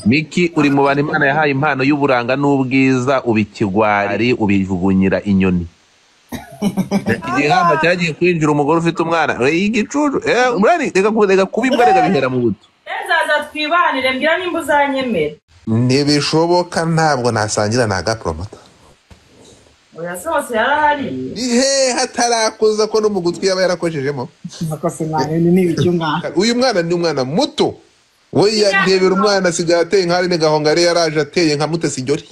Miki uri mu bantu Imana yahaye impano y'uburanga n'ubwiza ubikigwari ubijugunyira inyoni. Igihamba cyagiye kwinjira umugore ufite umwana igicucu urani reka kubimbwa reka bihera mu buto. Ezaza twibanire mbira nimba uzanyemera. Ntibishoboka ntabwo nasangira na gapromota. Oya sose yarahari. Ihe hatarakuza ko no mu gutwi yaba yarakojejemo. Nakose mwana ni icyunga. Uyu mwana ni umwana muto. We yandebera umwana sigaye ateye nkari ne gahongare yaraje ateye nka Mutesi Jolly.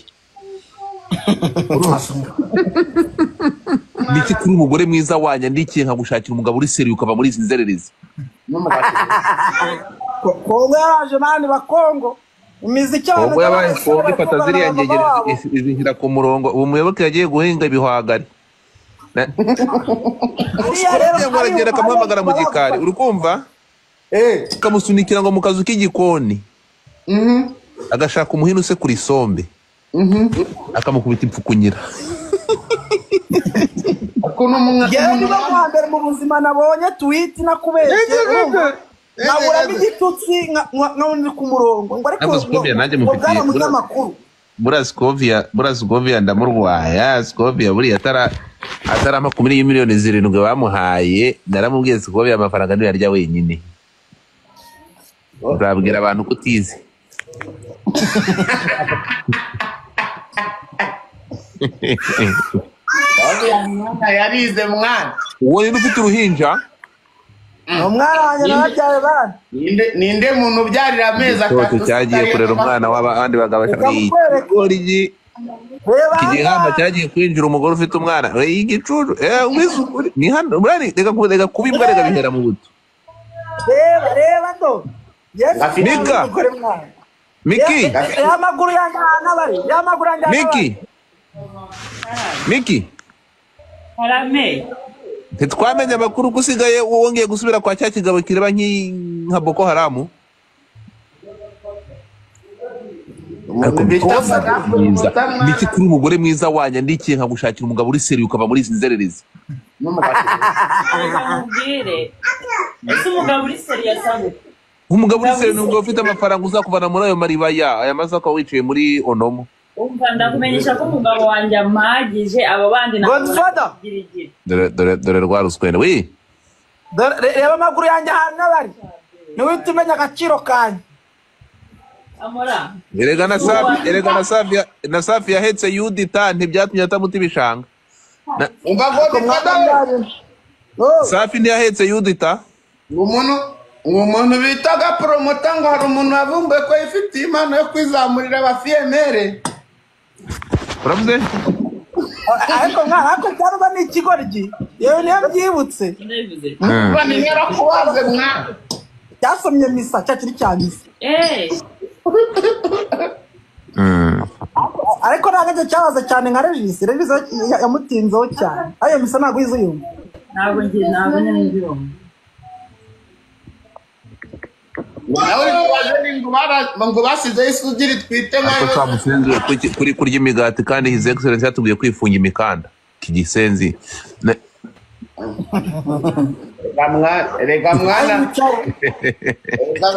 Niki kuri umugore mwiza wanya ndikiye nka gushakira umugabo uri seri ukaba muri zinzererezi. Kongo yaraje mani bakongo. Imiziki abantu Kongo yabaye Kongo ifata ziriya ngegere izihira ku murongo umuyoboke yagiye guhinga ibihwagari. Ariya ngoragera kamuhamagara mu gikari urukumva? Kamusunikira ngo mu kazu k'igikoni. Agashaka umuhino se kuri sombe. Akamukubita impfukunyira. Akono mwambere mu buzima nabonye tweet nakubeshye. Nabura igitutsi nk'undi ku murongo ngo ariko nanjye mufitiye Scovia ndamurwaya. Scovia buri atarama 10 miliyoni 7 bamuhaye naramubwiye Scovia amafaranga niyo yarya wenyine. Urabwira abantu kutize. Yarize mwana. Wowe ufite uruhinja? Umwana wanjye nabyaye bana. Ninde muntu ubyarira amezi atatu cyagiye kurera umwana w'abandi bagabo bashaka igihamba cyagiye kwinjira umugore ufite umwana igicucu ni hano urani reka kubimbwa reka bihera mu buto. Reba ndo. Mika. Miki. Yamaguru yanjye nabari. Yamaguru yanjye. Miki. Miki. Harame. Twamenye amakuru gusigaye wongeye gusubira kwa cya kigabo kireba nka Boko Haram. Miki kuri umugore mwiza wanya ndikiye nka gushakira umugabo uri seri ukaba muri zinzererezi. Ese umugabo uri seri yasabe. Umugabo uri seri n'umugabo ufite amafaranga uzakuvana muri ayo maribaya aya mazaka wicaye muri Onomo. Umva ndakumenyesha ko umugabo wanjye amagije abo bandi na dore rwa ruswende wi reba amaguru yanjye hano bari niwe utumenya agaciro kanye amora erega na Safi yahetse Yudita ntibyatumye atamuta ibishanga. Safi ntiyahetse Yudita umuntu bitaga promota ngo hari umuntu wavumbuye ko ifite impano yo kwizamurira abafiyemere. Uravuze? Ariko nkako cyarwa n'ikigoryi yewe niyo byibutse. Bani nyara kuwaze mwana. Cyasomye misa cyakiri cyangise. Ariko nagaje cyabaza cyane nka Regis yamutinzeho cyane. Ayo misa ntago izuyumva. Ntabwo nyine ngo basize isugiri twite kuri kurya imigati kandi His Excellency yatubwiye kwifunga imikanda kigisenzi. Rega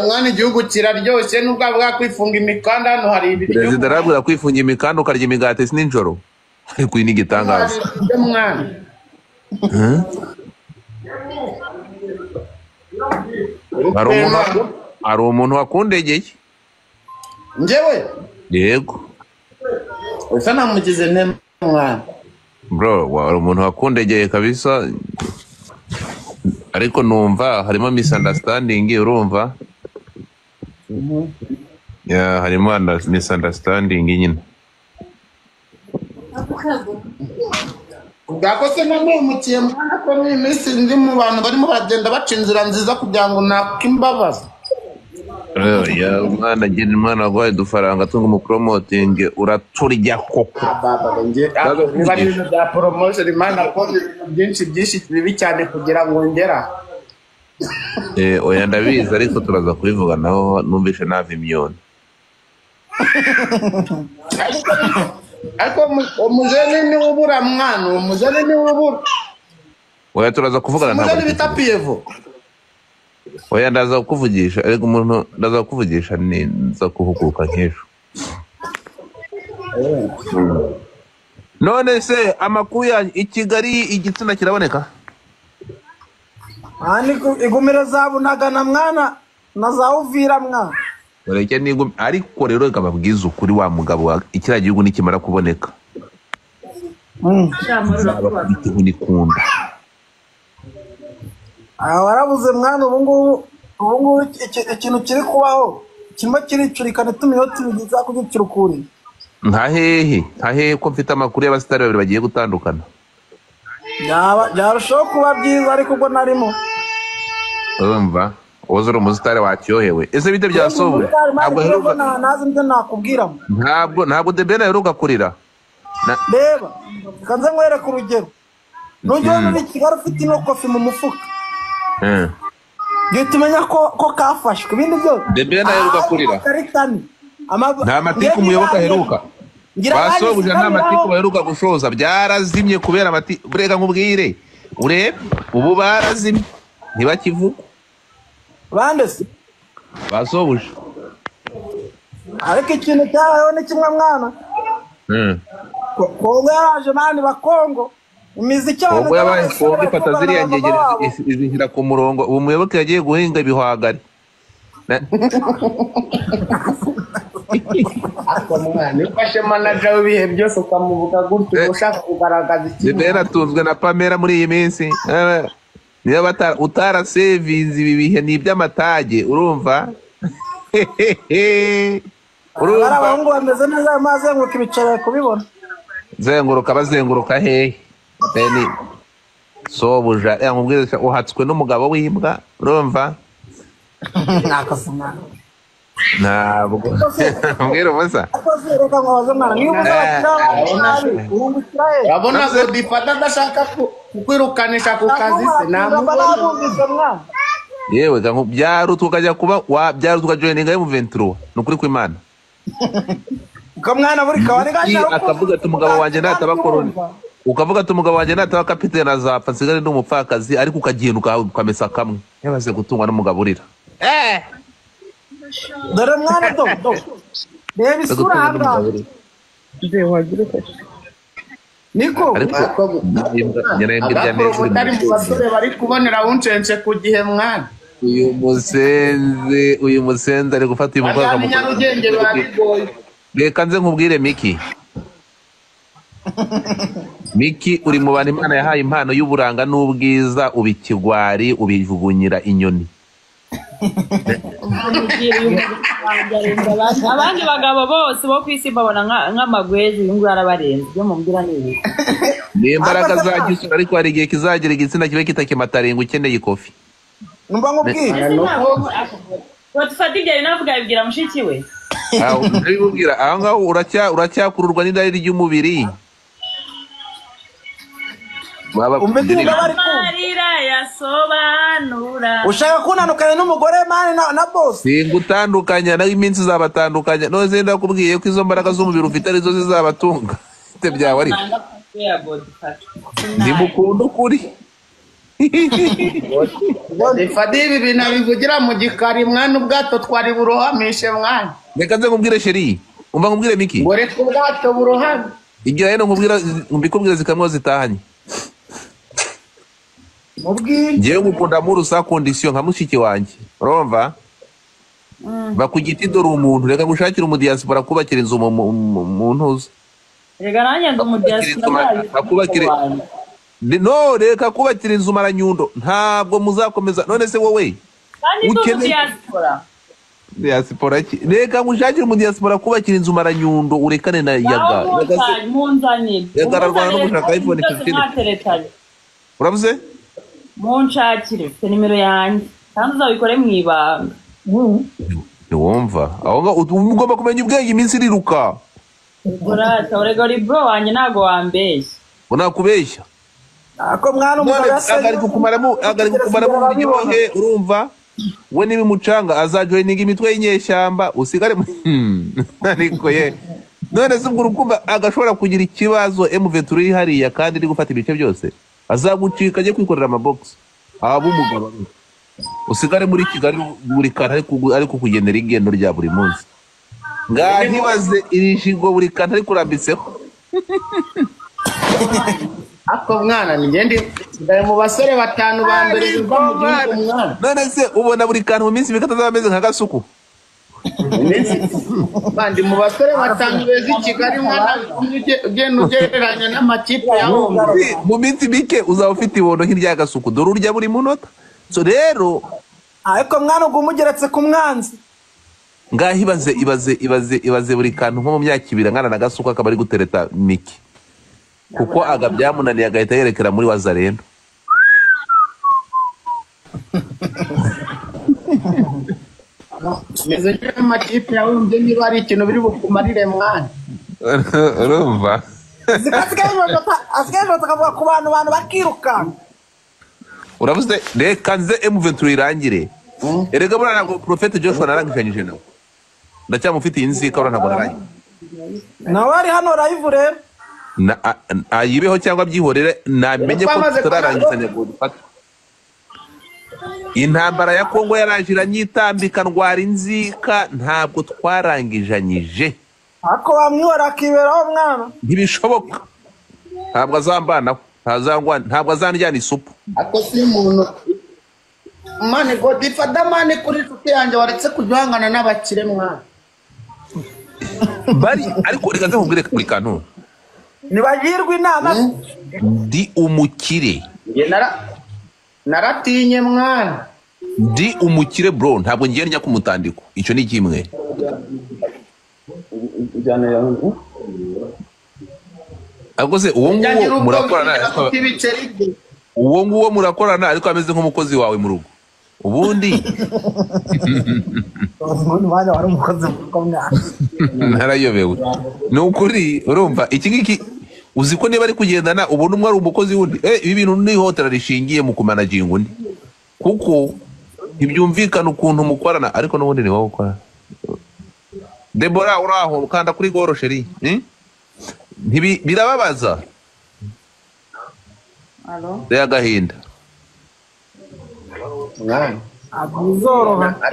mwana igihugu kiraryoshye nubwo avuga kwifunga imikanda hano hari ibiryo. Perezida arabwira kwifunga imikanda ukarya imigati sinijoro. Ariko ni igitangaza. Hari umuntu wakundegeye njyewe yego usa namugize nte mwana bro hari umuntu wakundegeye kabisa ariko numva harimo misunderstanding urumva harimo misunderstanding nyine Gakose namukiye mwana ko ni iminsi ndi mu bantu barimo baragenda baca inzira nziza kugira ngo nakimbabaza. Mwana gene mwana wagoye dufaranga tunga mu promoting uraturya koko. Niba ari ibintu bya promotion imana ko byinshi bibi cyane kugira ngo ngera. Oya ndabizi ariko turaza kubivuga naho numvishe nava imyone. Ariko umuzeni ni ubura mwana umuzeni ni ubura. Oya turaza kuvugana ntabwo. Umuzeni bitapiyevo. Oya ndaza kukuvugisha, ariko umuntu ndaza kukuvugisha nza kuhuguruka nk'ejo. None se amakuru ya i Kigali igitsina kiraboneka? Ani igumire zabunagana mwana na za Uvira mwana. Ureke nigo ariko rero reka babwiza ukuri wa mugabo wa ikira gihugu nikimara kuboneka. Unikunda. Warabuze mwana ubu ngubu ikintu kiri kubaho kimwe kiricurikana tuminota bigiza kugicurukuri. Ntahehe ko mfite amakuru y'abasitari babiri bagiye gutandukana. Byarushaho kuba byiza ariko ubwo narimo. Urumva Ozoro umusitari wacyohewe. Ese bite byasohowe? Ntabwo heruka nazi nze nakubwira. Ntabwo Debena heruka kurira. Reba kanze nkwereka urugero. Nujye muri Kigali ufite ino kofi mu mufuka. Giye tumenya ko kafashwe ibindi byo. Debena heruka kurira. Nta matiku muyoboka heruka. Basobuja nta matiku baheruka gushoza byarazimye kubera amati burega nkubwire. Urebe ubu barazimye ntibakivuga. Bandese basobuja. Ariko ikintu cyabayeho ni kimwe mwana. Kongo yaraje mani bakongo. Imiziki abantu Kongo yabaye Kongo ifata ziriya ngegere izihira ku murongo. Ubu muyoboke yagiye guhinga ibihwagari. Nifashe manager w'ibihe byose ukamuvuga gutyo ushaka kugaragaza ikintu. Debera tunzwe na Pamela muri iyi minsi. Niba utara savings ibi bihe ni iby'amatage urumva? Urumva abahungu bameze neza maze ngo kibicara kubibona. Zenguruka bazenguruka hehe? Beni sobuja nkubwire uhatswe n'umugabo w'imbwa urumva? Nakasuma. Ntabwo mbwira umusa. Reka ngoze mwana niyo uzakira urungukira he. Urabona ko difata ndashaka kukwirukanisha ku kazi se namubona. Yewe gangu byaro tukajya kuba byaro tukajoininga mu 23 nukuri kw'Imana. Ko mwana buri kawari gashaka akavuga ati umugabo wanje nataba koroni. Ukavuga ati umugabo wanje nataba kapitene azapfa nsigare n'umupfakazi ariko ukagenda ukamesa kamwe. Yabaze gutungwa n'umugabo urira. Dore mwana do. Reba isura hanga. Nze wagira ko. Niko. Ariko nyene mbirya neza. Utari mu basore bari kubonera uncense ku gihe mwana. Uyu musenze ari gufata uyu mukobwa mu Nyarugenge barabigoye. Reka nze nkubwire Miki uri mu bantu Imana yahaye impano y'uburanga n'ubwiza ubikigwari ubivugunyira inyoni. Abandi bagabo bose bo kwisi babona nk'amagwezi ingura arabarenze byo mumbwira nibi. Ni imbaraga zagisura ariko hari igihe kizagira igitsina kibe kitakematarenga ukeneye ikofi. Numva nkubwira. Watufadije binavuga bibwira mushiki we. Ndabibwira aho ngaho uracyakururwa n'indari ry'umubiri. Marira yasobanura. Ushaka kunanukanya n'umugore mani na boss. Singutandukanya na iminsi zabatandukanya. No zenda kubwiye ko izo mbaraga z'umubiri ufite arizo zizabatunga. Ite byawe ari. Ndimukunda ukuri. Fadibi binabivugira mu gikari mwana ubwato twari burohamishe mwana. Reka nze nkubwire sheri. Umva nkubwire Miki. Ngore ubwato burohame. Igira hino mbikubwira zikamwe zitahanye. Ngiye gukunda mu rusa condition nka mushiki wanje. Urumva? Bakugiti dore umuntu reka gushakira umudiaspora kubakira inzu mu ntuzo. Rega nanye ndo umudiaspora bakubakire. No reka kubakira inzu maranyundo ntabwo muzakomeza none se wowe diaspora. Diaspora ki? Reka ngushakira umudiaspora kubakira inzu maranyundo urekane na yaga. Yagararwana no gushaka iPhone 15. Uravuze? Munshakire ufite nimero yanjye kandi uzabikore mu ibanga. Wumva aho ugomba kumenya ubwenge iminsi iriruka. Urega uri bro wanjye ntago wambeshya. Unakubeshya. Ako mwana umugabo agari kukumaramo uburyohe urumva we niba mucanga azajoininga imitwe y'inyeshyamba usigare ariko ye none se ubwo urukumva agashobora kugira ikibazo M23 hariya kandi iri gufata ibice byose azagucika aje kwikorera amabox aba umugabo usigare muri Kigali buri kantu ariko kugendera igendo rya buri munsi ntibaze iri jigo buri kantu ariko urambitseho ako mwana ngende ndaye mu basore batanu ba mbere biva mu gihugu mwana none se ubona buri kantu mu minsi bikata zameze nka gasuku bandi mu basore batanu beza i Kigali mwana ugenda ugereranya n'amakipe yaho mu minsi mike uzaba ufite ibondo nk'irya gasuku dore urya buri munota so rero ariko mwana ugumugeretse ku mwanzi ibaze buri kantu nko mu myaka 2 ngana na gasuku akaba ari gutereta Miki kuko agabyamunaniye agahita yerekera muri Wazarendo meze n'amakipe yawe niba ari ikintu biri bukumarire mwana urumva asigaye bakavuga ku bantu bakiruka uravuze reka nze M23 irangire erega bura ntabwo Prophet Joshua narangishanyije nawe ndacyamufitiye inzika ura ntabwo narangije nawe ari hano live rero ayibeho cyangwa byihorere namenye ko turarangizanya gufata intambara ya Kongo yarajira nyitambika ndwara inzika ntabwo twarangijanyije ako bamwihora akiberaho mwana ntibishoboka ntabwo azambanaho ntabwo azanjyana isupu ako si umuntu mane Godfather mane kuri tuti yanjye waretse kujyangana n'abakire mwana bari ariko reka nkubwire kuri kantu nibagirwa inama ndi umukire naratinye mwana ndi umukire bro ntabwo ngiye njya kumutandiko icyo ni kimwe agoze uwo nguwo murakorana ariko ameze nk'umukozi wawe mu rugo ubundi narayobewe ni ukuri urumva iki ngiki uzi ko niba ari kugendana ubona umwe ari umukozi wundi ibi bintu ni hotera rishingiye mu kumanaginga undi kuko ntibyumvikana ukuntu mukorana ariko n'ubundi ni wowe ukora Debora uraho kanda kuri goro sheri birababaza rero agahinda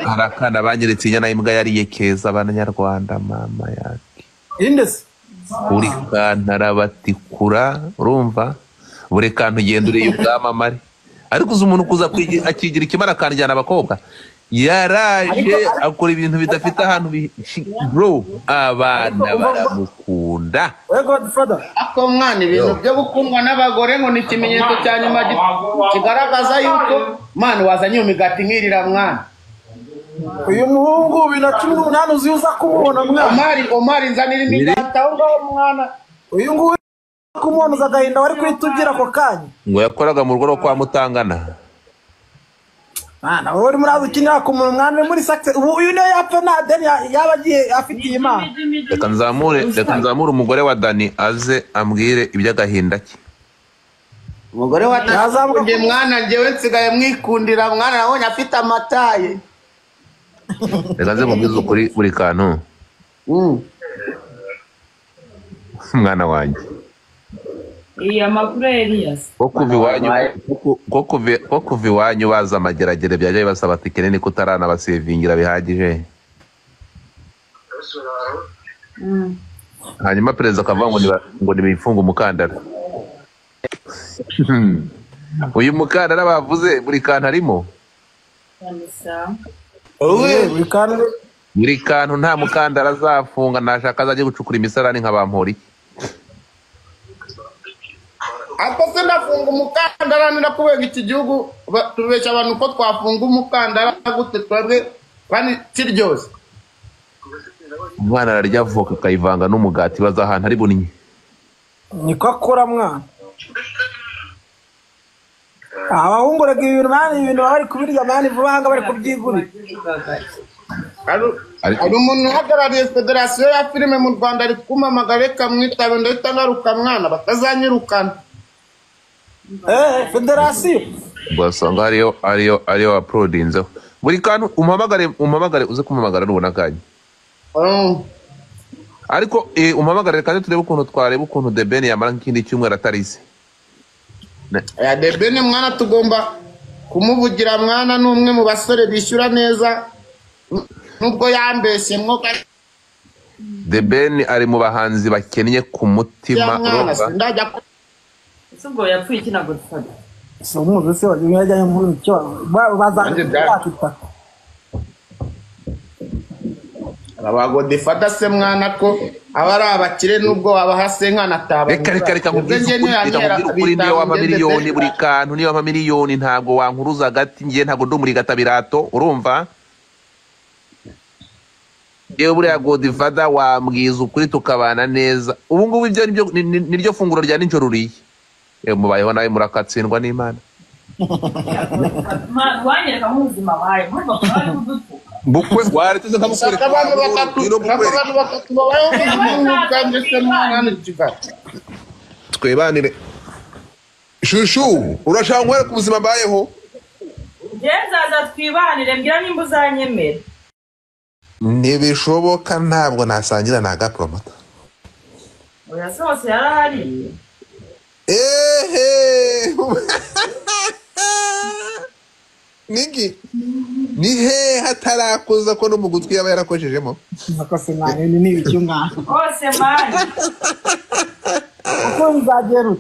harakana banyeretse inyana y'imbwa yariye keza abanyarwanda mama yake indese uri kantara batikura urumva buri kantu ugenda uriye ubwamamare ariko uzi umuntu kuza akigira ikimara akanjyana abakobwa yaraje akora ibintu bidafite ahantu bro abana baramukunda ako mwana ibintu byo gukundwa n'abagore ngo ni ikimenyetso cya nyuma kigaragaza yuko mwana wazanye imigati nkirira mwana uyu muhungu 2018 uziuza kumubona mwana Omari nzanira imigati aho ngaho mwana uyu nguyu kumubona uzagahinda wari kwitugira ako kanya ngo yakoraga mu rugo rwo kwa Mutangana Mana uri muri azukinira ku mwana muri sakse uyu ne yapfa na Dani yabagiye afitiye imana reka nzamure umugore wa Dani aze ambwire iby'agahinda cye umugore wa Dani mwana ngewe nsigaye mwikundira mwana nabonye afite amataye reka nze mubwize ukuri buri kantu mwana wanjye iya makuru Elias ko kuva iwanyu baza amageragere byajya bibasaba ati kenene kutarana basevingira bihagije hanyuma perezida akavuga ngo nibifunga umukandara uyu mukandara bavuze buri kantu arimo buri kantu nta mukandara azafunga nashaka azajya gucukura imisarani nk'abampori ako se ndafunga umukandara ndakubega iki gihugu tubeshya abantu ko twafunga umukandara gute twebwe kandi kiryose umwana ararya avoka akayivanga n'umugati baza ahantu ari bunini niko akora mwana abahungu rega ibintu bari kubirya mani vuba hanga bari kubyigurira ari umuntu uhagarariye federasiyo ya filime mu Rwanda ari kumamagara reka mwitabe ndahita ngaruka mwana batazanyirukana federasiyo basanga ariyo aprodinzeho buri kantu umpamagare uze kumamagara nubona kanya ariko umpamagare kandi turebe ukuntu The Ben yamara nk'ikindi cyumweru atarize ya The Ben mwana tugomba kumuvugira mwana n'umwe mu basore bishyura neza nubwo yambeshye mwo The Ben ari mu bahanzi bakennye ku mutima ndajya Subwo yapfuye kinago dufata. So umuzi se wajya nkuru cyo bazakita. abago defata se mwana ko abari abakire nubwo wabahase nkana taba. Reka kuri niyo wama miliyoni buri kantu niyo wama miliyoni ntago wankuruza hagati ngiye ntago ndumuri gatabirato urumva yewe buriya Godfather wambwiza ukuri tukabana neza ubu ngubu ibyo niryo funguro rya ninjoro uriye mubayeho nawe murakatsindwa n'Imana wanyereka mu buzima baye bukwe wareteze nkamukoreka abantu bakatu babayeho kandi se mwana n'ikigara twebanire shushu urashaka nkwereka ubuzima mbayeho Genzaza twibanire mbira nimba uzanyemera ntibishoboka ntabwo nasangira na gapromota oya sose yarahari Niki ni he hatarakoza ko no mu gutwi yaba yarakojejemo Nakose mwana ni ibicyunga. Ose mani Uko nzagera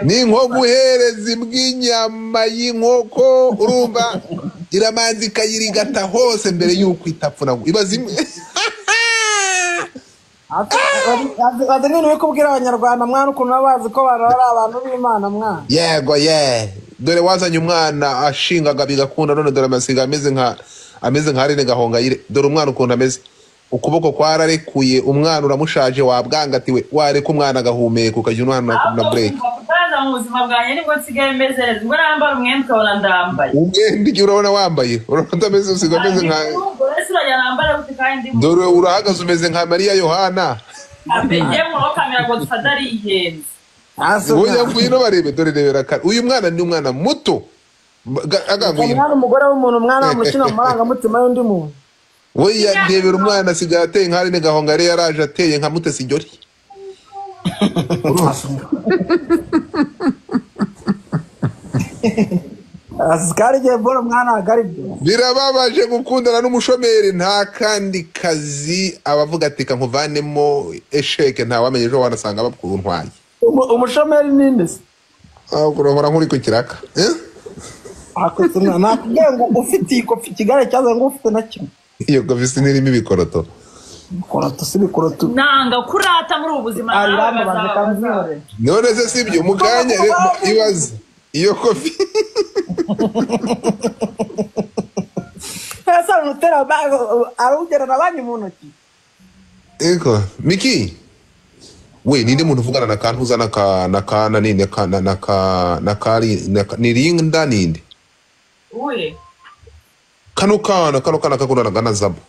ni nko guhereza imbw'inyama y'inkoko urumva iramanzi kayirigata hose mbere yuko itapfuna ibaza imwe Adeni we kubwira abanyarwanda mwana ukuntu babazi ko bana ari abantu b'Imana mwana. Yego dore wazanye umwana ashingaga bigakunda none dore amasiga ameze nka Aline Gahongayire dore umwana ukuntu ameze ukuboko kwararekuye umwana uramushaje wabwangatiwe wareka umwana agahumeka ukajya umwana na break Kuzaza mu buzima bwanjye nibwo nsigaye meze ngo nambara umwenda ukabona ndambaye umwenda igihe urabona wambaye urabona ameze usiga ameze nka dore urahagaze umeze nka Mariya Yohana abejye mu kamera ngo dufata ari ingenzi Uya ngwino barebe dore rebera kare uyu mwana ni umwana muto agangwira Umwana umugore w'umuntu umwana w'umukino mu marangamutima y'undi muntu Oya ndebera umwana asigaye ateye nka Aline Gahongayire yaraje ateye nka Mutesi Jolly Asikari je bora mwana agaribyo birababaje gukundana n'umushomeri nta kandi kazi abavuga ati kankuvanemo esheke nta wamenye ejo wanasanga bakuru ntwaye umushomeri ninde se kurongora nkuri ku kiraka akotuna nakubwiye ngo ufite ikofi kigare cyaza ngo ufite na kimwe iyo gavisi nirimo ibikoroto bikoroto si bikoroto nanga kurata muri ubuzima none se sibyo muganye ibaze iyo kofi esa nutera bago arugera nabanye mu ntoki eko Miki we ninde muntu uvugana na kantu uzana na kana ninde na kari nirinda ninde uye kano kana kakuna na Zabo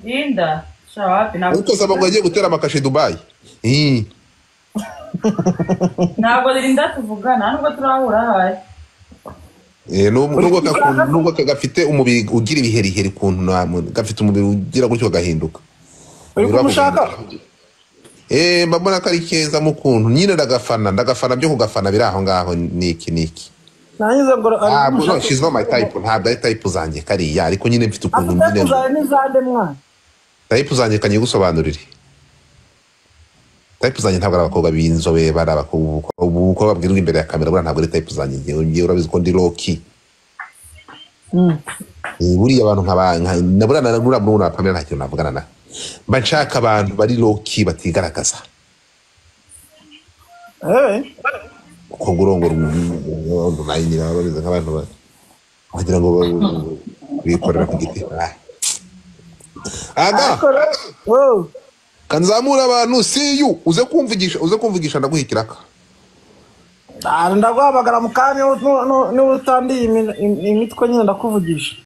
Linda shawapi na uko Zabo ngo agiye gutera amakashe Dubai ntabwo Linda tuvugana nubwo turahura haye nubwo kagafite umubiri ugira ibiheriheri kuntu gafite umubiri ugira gutyo gahinduka uri kumushaka mbabona ko ari keza mu kuntu nyine ndagafana byo kugafana biri aho ngaho niki nanyuze ngo no she's not my type ntabwo ari type zanjye kariya ariko nyine mfite ukuntu nyine n'izande mwana type zanjye kanye gusobanurire type zanjye ntabwo ari abakobwa b'inzobe bari abakobwa babwirwa imbere ya kamera bura ntabwo ari type zanjye ngiye urabizi ko ndi Rocky buriya abantu nabura na Pamela nta kintu navugana na mba nshaka abantu bari Rocky batigaragaza uko gurongora nayi babize nk'abantu bagira ngo bikorera ku giti kanzamura abantu see you uze kumvugisha ndaguhikiraka ndaguhamagara mu kanya n'utandiye imitwe nyine ndakuvugisha